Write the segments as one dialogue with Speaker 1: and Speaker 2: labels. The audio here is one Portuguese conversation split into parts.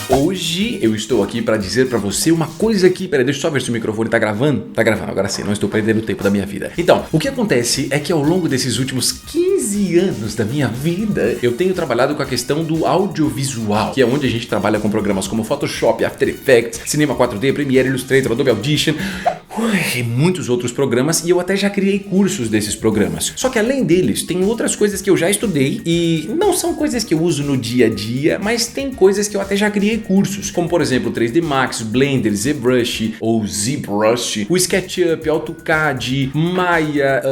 Speaker 1: Hoje eu estou aqui para dizer para você uma coisa aqui. Peraí, deixa eu só ver se o microfone tá gravando. Tá gravando, agora sim, não estou perdendo tempo da minha vida. Então, o que acontece é que ao longo desses últimos 15 anos da minha vida, eu tenho trabalhado com a questão do audiovisual, que é onde a gente trabalha com programas como Photoshop, After Effects, Cinema 4D, Premiere, Illustrator, Adobe Audition e muitos outros programas, e eu até já criei cursos desses programas. Só que além deles, tem outras coisas que eu já estudei e não são coisas que eu uso no dia a dia, mas tem coisas que eu até já criei cursos, como por exemplo 3D Max, Blender, ZBrush ou ZBrush, o SketchUp, AutoCAD, Maya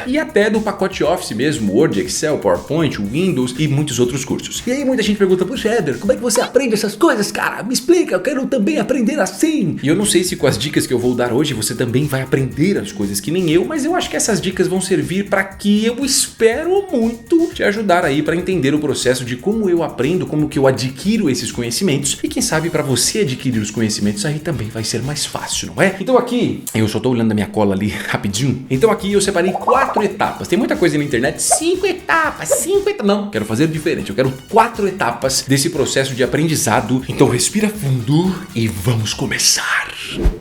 Speaker 1: e até do pacote Office mesmo, Word, Excel, PowerPoint, Windows e muitos outros cursos. E aí muita gente pergunta, puxa Éder, como é que você aprende essas coisas, cara? Me explica, eu quero também aprender assim. E eu não sei se com as dicas que eu vou dar hoje você também vai aprender as coisas que nem eu, mas eu acho que essas dicas vão servir para que eu espero muito te ajudar aí para entender o processo de como eu aprendo, como que eu adquiro esses conhecimentos e quem sabe para você adquirir os conhecimentos aí também vai ser mais fácil, não é? Então aqui, eu só tô olhando a minha cola ali rapidinho, então aqui eu separei 4 etapas, tem muita coisa na internet, 5 etapas, não, quero fazer diferente, eu quero 4 etapas desse processo de aprendizado, então respira fundo e vamos começar.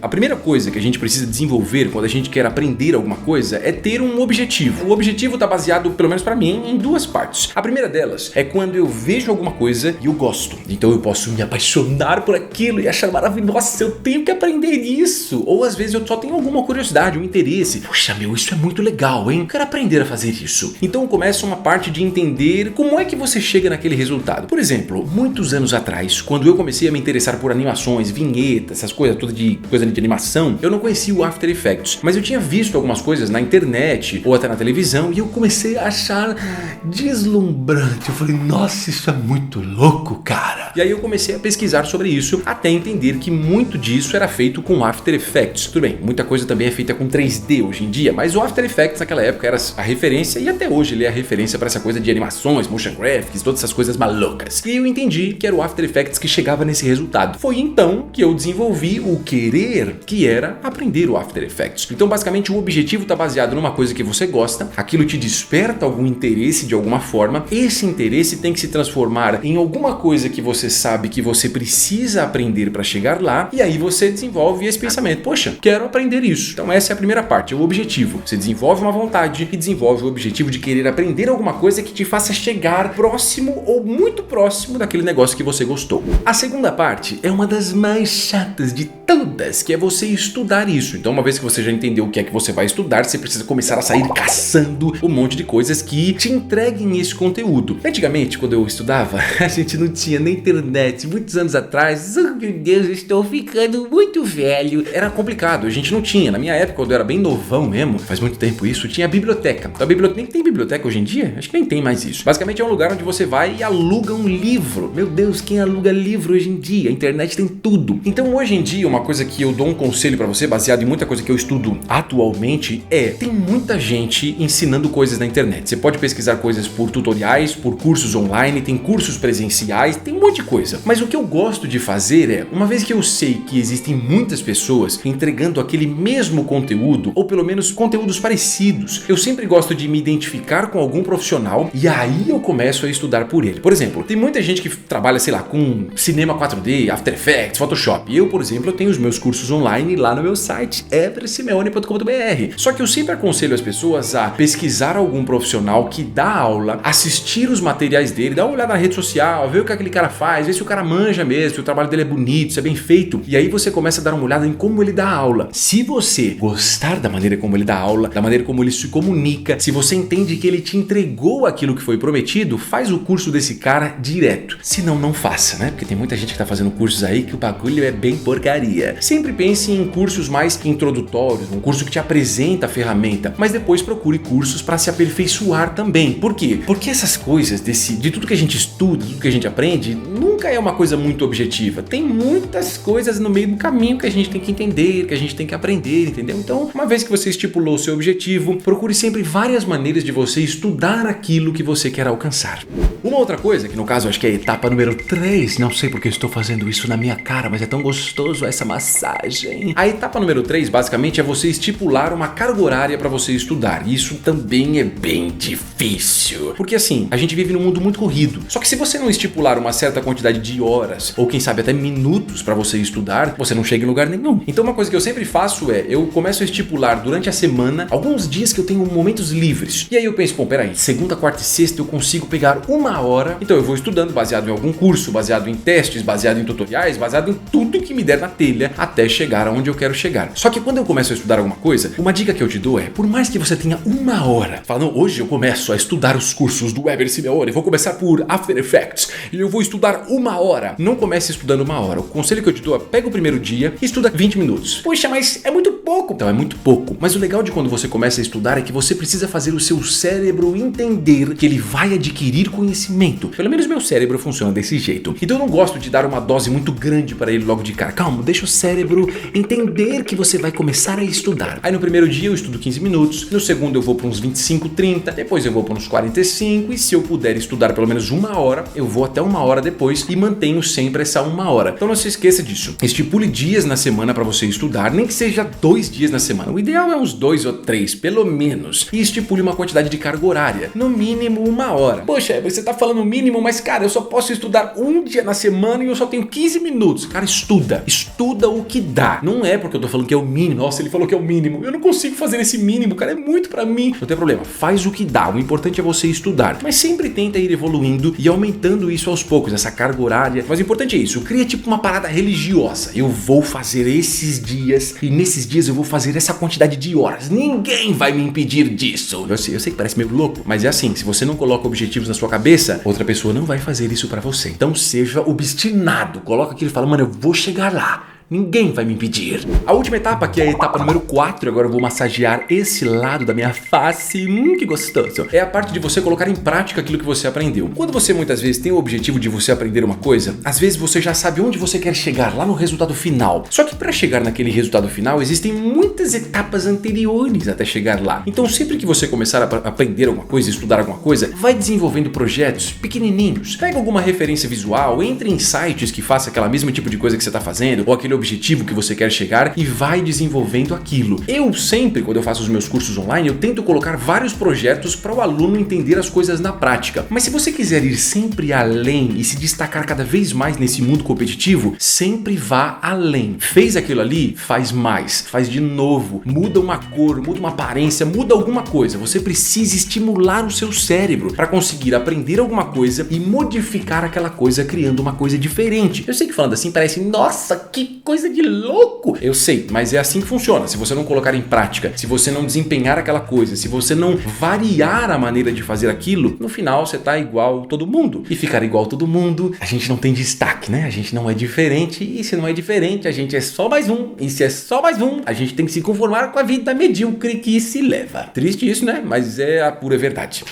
Speaker 1: A primeira coisa que a gente precisa desenvolver quando a gente quer aprender alguma coisa é ter um objetivo. O objetivo está baseado, pelo menos para mim, em 2 partes. A primeira delas é quando eu vejo alguma coisa e eu gosto. Então eu posso me apaixonar por aquilo e achar maravilhoso, nossa, eu tenho que aprender isso. Ou às vezes eu só tenho alguma curiosidade, um interesse. Poxa, meu, isso é muito legal, hein? Eu quero aprender a fazer isso. Então começa uma parte de entender como é que você chega naquele resultado. Por exemplo, muitos anos atrás, quando eu comecei a me interessar por animações, vinhetas, essas coisas todas de animação, eu não conhecia o After Effects, mas eu tinha visto algumas coisas na internet ou até na televisão e eu comecei a achar deslumbrante. Eu falei, nossa, isso é muito louco, cara. E aí eu comecei a pesquisar sobre isso até entender que muito disso era feito com After Effects. Tudo bem, muita coisa também é feita com 3D hoje em dia, mas o After Effects naquela época era a referência e até hoje ele é a referência para essa coisa de animações, motion graphics, todas essas coisas malucas. E eu entendi que era o After Effects que chegava nesse resultado. Foi então que eu desenvolvi o querer, que era aprender o After Effects. Então basicamente o objetivo está baseado numa coisa que você gosta, aquilo te desperta algum interesse de alguma forma, esse interesse tem que se transformar em alguma coisa que você sabe que você precisa aprender para chegar lá, e aí você desenvolve esse pensamento, poxa, quero aprender isso. Então essa é a primeira parte, é o objetivo. Você desenvolve uma vontade e desenvolve o objetivo de querer aprender alguma coisa que te faça chegar próximo ou muito próximo daquele negócio que você gostou. A segunda parte é uma das mais chatas de todas, que é você estudar isso. Então uma vez que você já entendeu o que é que você vai estudar, você precisa começar a sair caçando um monte de coisas que te entreguem esse conteúdo. Antigamente, quando eu estudava, a gente não tinha nem internet, muitos anos atrás, oh meu Deus, eu estou ficando muito velho. Era complicado, a gente não tinha. Na minha época, quando eu era bem novão mesmo, faz muito tempo isso, tinha a biblioteca. Então, a biblioteca nem tem biblioteca hoje em dia? Acho que nem tem mais isso. Basicamente é um lugar onde você vai e aluga um livro. Meu Deus, quem aluga livro hoje em dia? A internet tem tudo. Então hoje em dia, uma coisa que eu dou um conselho pra você, baseado em muita coisa que eu estudo atualmente, tem muita gente ensinando coisas na internet. Você pode pesquisar coisas por tutoriais, por cursos online, tem cursos presenciais, tem um monte de coisa. Mas o que eu gosto de fazer é, uma vez que eu sei que existem muitas pessoas entregando aquele mesmo conteúdo, ou pelo menos conteúdos parecidos, eu sempre gosto de me identificar com algum profissional e aí eu começo a estudar por ele. Por exemplo, tem muita gente que trabalha, sei lá, com cinema 4D, After Effects, Photoshop. Eu, por exemplo, eu tenho os meus cursos online lá no meu site, eversimeone.com.br. Só que eu sempre aconselho as pessoas a pesquisar algum profissional que dá aula, assistir os materiais dele, dar uma olhada na rede social, ver o que aquele cara faz, ver se o cara manja mesmo, se o trabalho dele é bonito, se é bem feito. E aí você começa a dar uma olhada em como ele dá aula. Se você gostar da maneira como ele dá aula, da maneira como ele se comunica, se você entende que ele te entregou aquilo que foi prometido, faz o curso desse cara direto. Se não, não faça, né? Porque tem muita gente que tá fazendo cursos aí que o bagulho é bem porcaria. Sempre pense em cursos mais introdutórios, um curso que te apresenta a ferramenta, mas depois procure cursos para se aperfeiçoar também. Por quê? Porque essas coisas de tudo que a gente estuda, tudo que a gente aprende, nunca é uma coisa muito objetiva. Tem muitas coisas no meio do caminho que a gente tem que entender, que a gente tem que aprender, entendeu? Então, uma vez que você estipulou o seu objetivo, procure sempre várias maneiras de você estudar aquilo que você quer alcançar. Uma outra coisa, que no caso acho que é a etapa número 3, não sei porque estou fazendo isso na minha cara, mas é tão gostoso essa massagem. A etapa número 3, basicamente, é você estipular uma carga horária para você estudar. Isso também é bem difícil. difícil. Porque assim, a gente vive num mundo muito corrido. Só que se você não estipular uma certa quantidade de horas, ou quem sabe até minutos pra você estudar, você não chega em lugar nenhum. Então uma coisa que eu sempre faço é, eu começo a estipular durante a semana alguns dias que eu tenho momentos livres. E aí eu penso, bom, peraí, segunda, quarta e sexta eu consigo pegar uma hora, então eu vou estudando baseado em algum curso, baseado em testes, baseado em tutoriais, baseado em tudo que me der na telha, até chegar aonde eu quero chegar. Só que quando eu começo a estudar alguma coisa, uma dica que eu te dou é, por mais que você tenha uma hora, fala, não, hoje eu começo a estudar os cursos do Weber Simeone, vou começar por After Effects, e eu vou estudar uma hora. Não comece estudando uma hora. O conselho que eu te dou é, pega o primeiro dia e estuda 20 minutos. Poxa, mas é muito pouco. Então, é muito pouco. Mas o legal de quando você começa a estudar é que você precisa fazer o seu cérebro entender que ele vai adquirir conhecimento. Pelo menos meu cérebro funciona desse jeito. Então eu não gosto de dar uma dose muito grande para ele logo de cara. Calma, deixa o cérebro entender que você vai começar a estudar. Aí no primeiro dia eu estudo 15 minutos, no segundo eu vou para uns 25, 30, depois eu vou para uns 45 e se eu puder estudar pelo menos uma hora, eu vou até uma hora depois e mantenho sempre essa uma hora. Então não se esqueça disso. Estipule dias na semana para você estudar, nem que seja 2 dias na semana. O ideal é uns 2 ou 3, pelo menos. E estipule uma quantidade de carga horária, no mínimo uma hora. Poxa, você tá falando mínimo, mas cara, eu só posso estudar um dia na semana e eu só tenho 15 minutos. Cara, estuda o que dá. Não é porque eu tô falando que é o mínimo. Nossa, ele falou que é o mínimo. Eu não consigo fazer esse mínimo, cara, é muito pra mim. Não tem problema, faz o que dá. O importante é você estudar. Mas sempre tenta ir evoluindo e aumentando isso aos poucos, essa carga horária. Mas o importante é isso, cria tipo uma parada religiosa. Eu vou fazer esses dias e nesses dias eu vou fazer essa quantidade de horas. Ninguém vai me impedir disso. Eu sei que parece meio louco, mas é assim, se você não coloca objetivos na sua cabeça, outra pessoa não vai fazer isso pra você. Então seja obstinado, coloca aquilo e fala, mano, eu vou chegar lá. Ninguém vai me impedir. A última etapa, que é a etapa número 4, agora eu vou massagear esse lado da minha face, que gostoso. É a parte de você colocar em prática aquilo que você aprendeu. Quando você muitas vezes tem o objetivo de você aprender uma coisa, às vezes você já sabe onde você quer chegar, lá no resultado final. Só que para chegar naquele resultado final, existem muitas etapas anteriores até chegar lá. Então sempre que você começar a aprender alguma coisa, estudar alguma coisa, vai desenvolvendo projetos pequenininhos. Pega alguma referência visual, entre em sites que faça aquela mesma tipo de coisa que você está fazendo, ou aquele objetivo que você quer chegar e vai desenvolvendo aquilo. Eu sempre, quando eu faço os meus cursos online, eu tento colocar vários projetos para o aluno entender as coisas na prática. Mas se você quiser ir sempre além e se destacar cada vez mais nesse mundo competitivo, sempre vá além. Fez aquilo ali? Faz mais. Faz de novo. Muda uma cor, muda uma aparência, muda alguma coisa. Você precisa estimular o seu cérebro para conseguir aprender alguma coisa e modificar aquela coisa criando uma coisa diferente. Eu sei que falando assim parece, nossa, que coisa de louco! Eu sei, mas é assim que funciona. Se você não colocar em prática, se você não desempenhar aquela coisa, se você não variar a maneira de fazer aquilo, no final você tá igual todo mundo. E ficar igual todo mundo, a gente não tem destaque, né? A gente não é diferente, e se não é diferente, a gente é só mais um. E se é só mais um, a gente tem que se conformar com a vida medíocre que se leva. Triste isso, né? Mas é a pura verdade.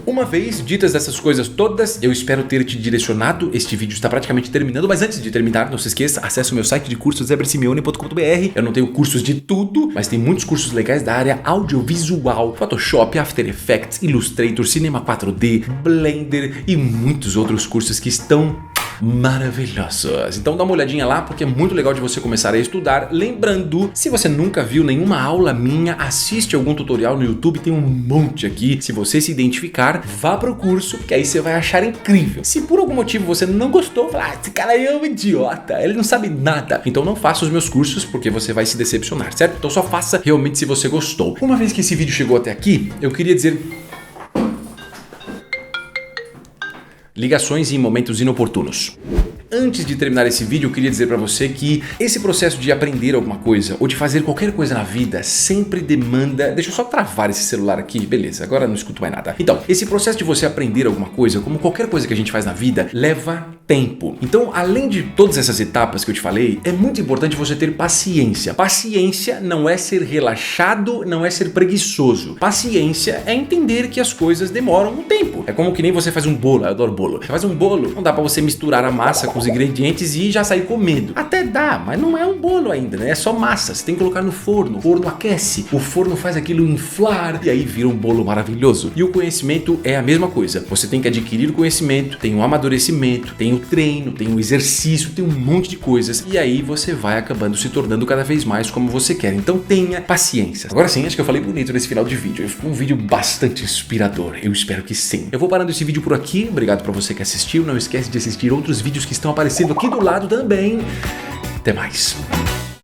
Speaker 1: Uma vez ditas essas coisas todas, eu espero ter te direcionado. Este vídeo está praticamente terminando, mas antes de terminar, não se esqueça, acesse o meu site de cursos webersimeone.com.br. Eu não tenho cursos de tudo, mas tem muitos cursos legais da área audiovisual, Photoshop, After Effects, Illustrator, Cinema 4D, Blender e muitos outros cursos que estão maravilhosos. Então dá uma olhadinha lá porque é muito legal de você começar a estudar. Lembrando, se você nunca viu nenhuma aula minha, assiste algum tutorial no YouTube, tem um monte aqui. Se você se identificar, vá pro curso, que aí você vai achar incrível. Se por algum motivo você não gostou, fala, esse cara aí é um idiota, ele não sabe nada. Então não faça os meus cursos porque você vai se decepcionar, certo? Então só faça realmente se você gostou. Uma vez que esse vídeo chegou até aqui, eu queria dizer... ligações em momentos inoportunos. Antes de terminar esse vídeo, eu queria dizer pra você que esse processo de aprender alguma coisa ou de fazer qualquer coisa na vida sempre demanda... Deixa eu só travar esse celular aqui, beleza, agora não escuto mais nada. Então, esse processo de você aprender alguma coisa, como qualquer coisa que a gente faz na vida, leva tempo. Então, além de todas essas etapas que eu te falei, é muito importante você ter paciência. Paciência não é ser relaxado, não é ser preguiçoso. Paciência é entender que as coisas demoram um tempo. É como que nem você faz um bolo, eu adoro bolo. Você faz um bolo, não dá pra você misturar a massa com os ingredientes e já sair comendo. Até dá, mas não é um bolo ainda, né? É só massa, você tem que colocar no forno. O forno aquece, o forno faz aquilo inflar e aí vira um bolo maravilhoso. E o conhecimento é a mesma coisa. Você tem que adquirir o conhecimento, tem o amadurecimento, tem o o treino, tem o exercício, tem um monte de coisas. E aí você vai acabando se tornando cada vez mais como você quer. Então tenha paciência. Agora sim, acho que eu falei bonito nesse final de vídeo. Ficou um vídeo bastante inspirador. Eu espero que sim. Eu vou parando esse vídeo por aqui. Obrigado pra você que assistiu. Não esquece de assistir outros vídeos que estão aparecendo aqui do lado também. Até mais.